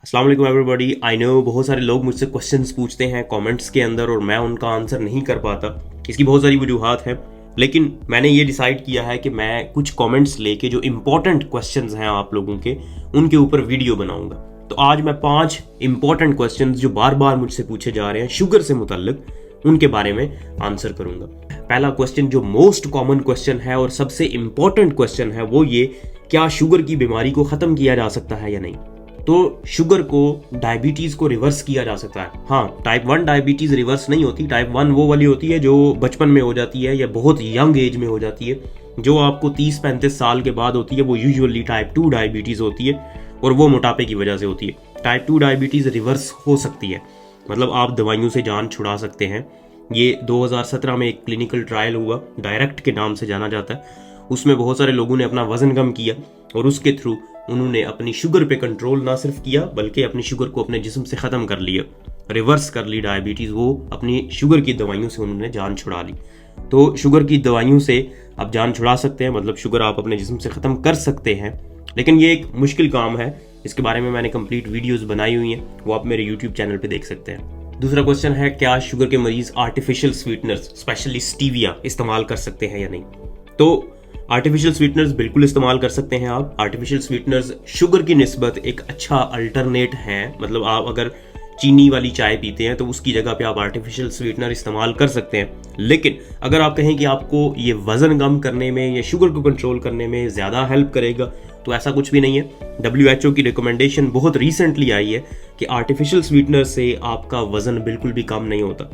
अस्सलाम वालेकुम everybody. I know बहुत सारे लोग मुझसे क्वेश्चंस पूछते हैं कमेंट्स के अंदर और मैं उनका आंसर नहीं कर पाता। इसकी बहुत सारी वजूहात हैं, लेकिन मैंने ये डिसाइड किया है कि मैं कुछ कमेंट्स लेके जो इम्पोर्टेंट क्वेश्चंस हैं आप लोगों के, उनके ऊपर वीडियो बनाऊंगा। तो आज मैं 5 इंपॉर्टेंट क्वेश्चंस जो बार बार मुझसे पूछे जा रहे हैं शुगर से मुतल्लिक, उनके बारे में आंसर करूंगा। पहला क्वेश्चन जो मोस्ट कॉमन क्वेश्चन है और सबसे इंपॉर्टेंट क्वेश्चन है वो ये, क्या शुगर की बीमारी को ख़त्म किया जा सकता है या नहीं। तो शुगर को, डायबिटीज को रिवर्स किया जा सकता है। हाँ, टाइप 1 डायबिटीज रिवर्स नहीं होती। टाइप 1 वो वाली होती है जो बचपन में हो जाती है या बहुत यंग एज में हो जाती है। जो आपको 30-35 साल के बाद होती है वो यूजुअली टाइप 2 डायबिटीज होती है और वो मोटापे की वजह से होती है। टाइप 2 डायबिटीज रिवर्स हो सकती है, मतलब आप दवाइयों से जान छुड़ा सकते हैं। ये 2017 में एक क्लिनिकल ट्रायल हुआ, डायरेक्ट के नाम से जाना जाता है। उसमें बहुत सारे लोगों ने अपना वजन कम किया और उसके थ्रू उन्होंने अपनी शुगर पे कंट्रोल ना सिर्फ किया बल्कि अपनी शुगर को अपने जिस्म से ख़त्म कर लिया, रिवर्स कर ली डायबिटीज़। वो अपनी शुगर की दवाइयों से उन्होंने जान छुड़ा ली। तो शुगर की दवाइयों से आप जान छुड़ा सकते हैं, मतलब शुगर आप अपने जिस्म से ख़त्म कर सकते हैं, लेकिन ये एक मुश्किल काम है। इसके बारे में मैंने कंप्लीट वीडियोज़ बनाई हुई हैं, वो आप मेरे यूट्यूब चैनल पर देख सकते हैं। दूसरा क्वेश्चन है, क्या शुगर के मरीज़ आर्टिफिशियल स्वीटनर्स स्पेशली स्टीविया इस्तेमाल कर सकते हैं या नहीं। तो आर्टिफिशियल स्वीटनर्स बिल्कुल इस्तेमाल कर सकते हैं आप। आर्टिफिशियल स्वीटनर्स शुगर की निस्बत एक अच्छा अल्टरनेट है, मतलब आप अगर चीनी वाली चाय पीते हैं तो उसकी जगह पे आप आर्टिफिशियल स्वीटनर इस्तेमाल कर सकते हैं। लेकिन अगर आप कहें कि आपको ये वज़न कम करने में या शुगर को कंट्रोल करने में ज़्यादा हेल्प करेगा, तो ऐसा कुछ भी नहीं है। WHO की रिकमेंडेशन बहुत रिसेंटली आई है कि आर्टिफिशियल स्वीटनर से आपका वज़न बिल्कुल भी कम नहीं होता।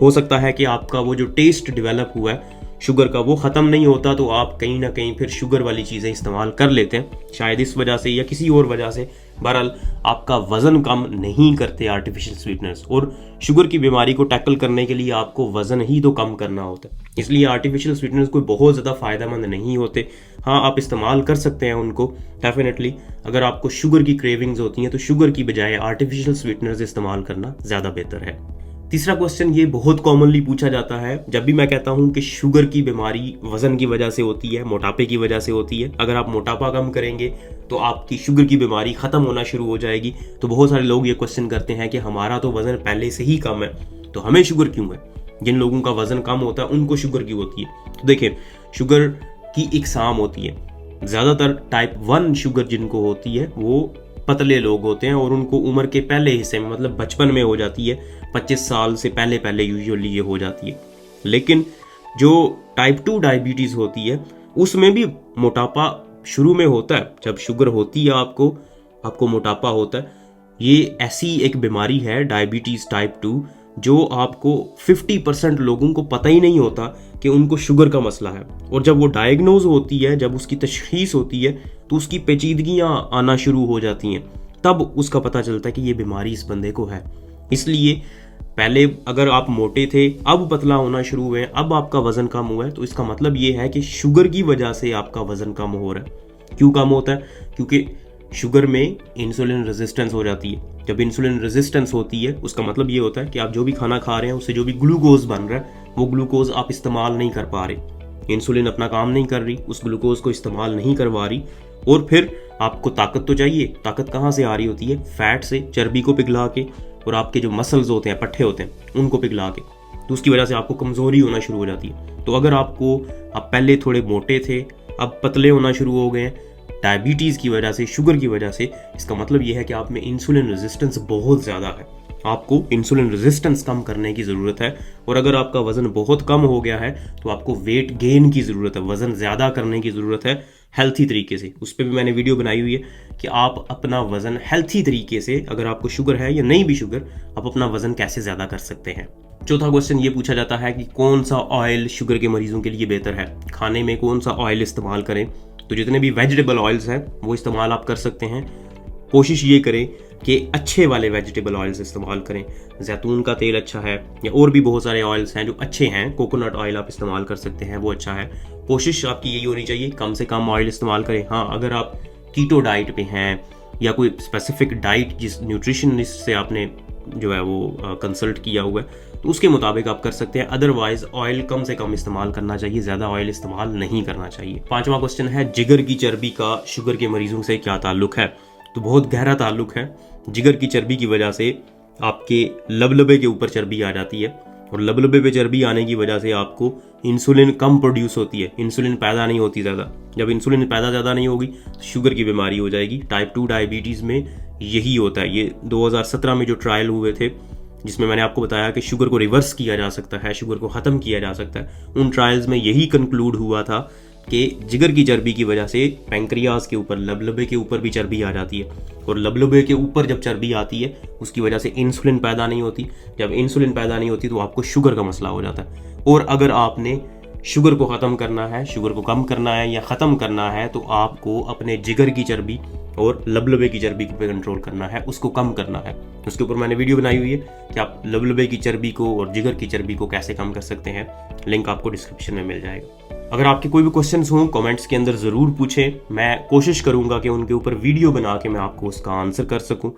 हो सकता है कि आपका वो जो टेस्ट डेवलप हुआ है शुगर का वो ख़त्म नहीं होता, तो आप कहीं ना कहीं फिर शुगर वाली चीज़ें इस्तेमाल कर लेते हैं, शायद इस वजह से या किसी और वजह से। बहरहाल आपका वज़न कम नहीं करते आर्टिफिशियल स्वीटनर्स, और शुगर की बीमारी को टैकल करने के लिए आपको वज़न ही तो कम करना होता है। इसलिए आर्टिफिशियल स्वीटनर्स कोई बहुत ज़्यादा फ़ायदेमंद नहीं होते। हाँ, आप इस्तेमाल कर सकते हैं उनको डेफिनेटली। अगर आपको शुगर की क्रेविंग्स होती हैं तो शुगर की बजाय आर्टिफिशियल स्वीटनर्स इस्तेमाल करना ज़्यादा बेहतर है। तीसरा क्वेश्चन ये बहुत कॉमनली पूछा जाता है जब भी मैं कहता हूँ कि शुगर की बीमारी वजन की वजह से होती है, मोटापे की वजह से होती है। अगर आप मोटापा कम करेंगे तो आपकी शुगर की बीमारी खत्म होना शुरू हो जाएगी। तो बहुत सारे लोग ये क्वेश्चन करते हैं कि हमारा तो वजन पहले से ही कम है तो हमें शुगर क्यों है। जिन लोगों का वजन कम होता है उनको शुगर क्यों होती है। तो देखिए, शुगर की इकसाम होती है। ज़्यादातर टाइप 1 शुगर जिनको होती है वो पतले लोग होते हैं और उनको उम्र के पहले हिस्से में, मतलब बचपन में हो जाती है। 25 साल से पहले पहले यूजुअली ये हो जाती है। लेकिन जो टाइप 2 डायबिटीज़ होती है उसमें भी मोटापा शुरू में होता है। जब शुगर होती है आपको मोटापा होता है। ये ऐसी एक बीमारी है डायबिटीज़ टाइप 2 जो आपको 50% लोगों को पता ही नहीं होता कि उनको शुगर का मसला है, और जब वो डायग्नोज होती है, जब उसकी तशखीस होती है तो उसकी पेचीदगियाँ आना शुरू हो जाती हैं। तब उसका पता चलता है कि ये बीमारी इस बंदे को है। इसलिए पहले अगर आप मोटे थे, अब पतला होना शुरू हुए, अब आपका वज़न कम हुआ है, तो इसका मतलब ये है कि शुगर की वजह से आपका वज़न कम हो रहा है। क्यों कम होता है? क्योंकि शुगर में इंसुलिन रेजिस्टेंस हो जाती है। जब इंसुलिन रेजिस्टेंस होती है उसका मतलब ये होता है कि आप जो भी खाना खा रहे हैं उससे जो भी ग्लूकोज बन रहा है वो ग्लूकोज आप इस्तेमाल नहीं कर पा रहे। इंसुलिन अपना काम नहीं कर रही, उस ग्लूकोज को इस्तेमाल नहीं करवा रही, और फिर आपको ताकत तो चाहिए। ताकत कहाँ से आ रही होती है? फैट से, चर्बी को पिघला के, और आपके जो मसल्स होते हैं, पट्टे होते हैं, उनको पिघला के। तो उसकी वजह से आपको कमज़ोरी होना शुरू हो जाती है। तो अगर आप पहले थोड़े मोटे थे, अब पतले होना शुरू हो गए हैं डायबिटीज़ की वजह से, शुगर की वजह से, इसका मतलब ये है कि आप में इंसुलिन रेजिस्टेंस बहुत ज़्यादा है। आपको इंसुलिन रेजिस्टेंस कम करने की ज़रूरत है। और अगर आपका वज़न बहुत कम हो गया है तो आपको वेट गेन की ज़रूरत है, वज़न ज़्यादा करने की ज़रूरत है हेल्थी तरीके से। उस पर भी मैंने वीडियो बनाई हुई है कि आप अपना वज़न हेल्थी तरीके से, अगर आपको शुगर है या नहीं भी शुगर, आप अपना वज़न कैसे ज़्यादा कर सकते हैं। चौथा क्वेश्चन ये पूछा जाता है कि कौन सा ऑयल शुगर के मरीजों के लिए बेहतर है, खाने में कौन सा ऑयल इस्तेमाल करें। तो जितने भी वेजिटेबल ऑयल्स हैं वो इस्तेमाल आप कर सकते हैं। कोशिश ये करें कि अच्छे वाले वेजिटेबल ऑयल्स इस्तेमाल करें। जैतून का तेल अच्छा है, या और भी बहुत सारे ऑयल्स हैं जो अच्छे हैं। कोकोनट ऑयल आप इस्तेमाल कर सकते हैं, वो अच्छा है। कोशिश आपकी यही होनी चाहिए कम से कम ऑयल इस्तेमाल करें। हाँ, अगर आप कीटो डाइट पे हैं या कोई स्पेसिफिक डाइट जिस न्यूट्रिशनिस्ट से आपने जो है वो कंसल्ट किया हुआ है तो उसके मुताबिक आप कर सकते हैं। अदरवाइज ऑयल कम से कम इस्तेमाल करना चाहिए, ज़्यादा ऑयल इस्तेमाल नहीं करना चाहिए। पांचवा क्वेश्चन है, जिगर की चर्बी का शुगर के मरीजों से क्या ताल्लुक है। तो बहुत गहरा ताल्लुक है। जिगर की चर्बी की वजह से आपके लबलबे के ऊपर चर्बी आ जाती है, और लबलबे पे चर्बी आने की वजह से आपको इंसुलिन कम प्रोड्यूस होती है, इंसुलिन पैदा नहीं होती ज़्यादा। जब इंसुलिन पैदा ज़्यादा नहीं होगी तो शुगर की बीमारी हो जाएगी। टाइप 2 डायबिटीज़ में यही होता है। ये 2017 में जो ट्रायल हुए थे जिसमें मैंने आपको बताया कि शुगर को रिवर्स किया जा सकता है, शुगर को ख़त्म किया जा सकता है, उन ट्रायल्स में यही कंक्लूड हुआ था कि जिगर की चर्बी की वजह से पैंक्रियाज के ऊपर, लबलबे के ऊपर भी चर्बी आ जाती है, और लबलबे के ऊपर जब चर्बी आती है उसकी वजह से इंसुलिन पैदा नहीं होती। जब इंसुलिन पैदा नहीं होती तो आपको शुगर का मसला हो जाता है। और अगर आपने शुगर को ख़त्म करना है, शुगर को कम करना है या ख़त्म करना है, तो आपको अपने जिगर की चर्बी और लबलबे की चर्बी पे कंट्रोल करना है, उसको कम करना है। उसके ऊपर मैंने वीडियो बनाई हुई है कि आप लबलबे की चर्बी को और जिगर की चर्बी को कैसे कम कर सकते हैं। लिंक आपको डिस्क्रिप्शन में मिल जाएगा। अगर आपके कोई भी क्वेश्चंस हों कमेंट्स के अंदर ज़रूर पूछें, मैं कोशिश करूंगा कि उनके ऊपर वीडियो बना के मैं आपको उसका आंसर कर सकूं।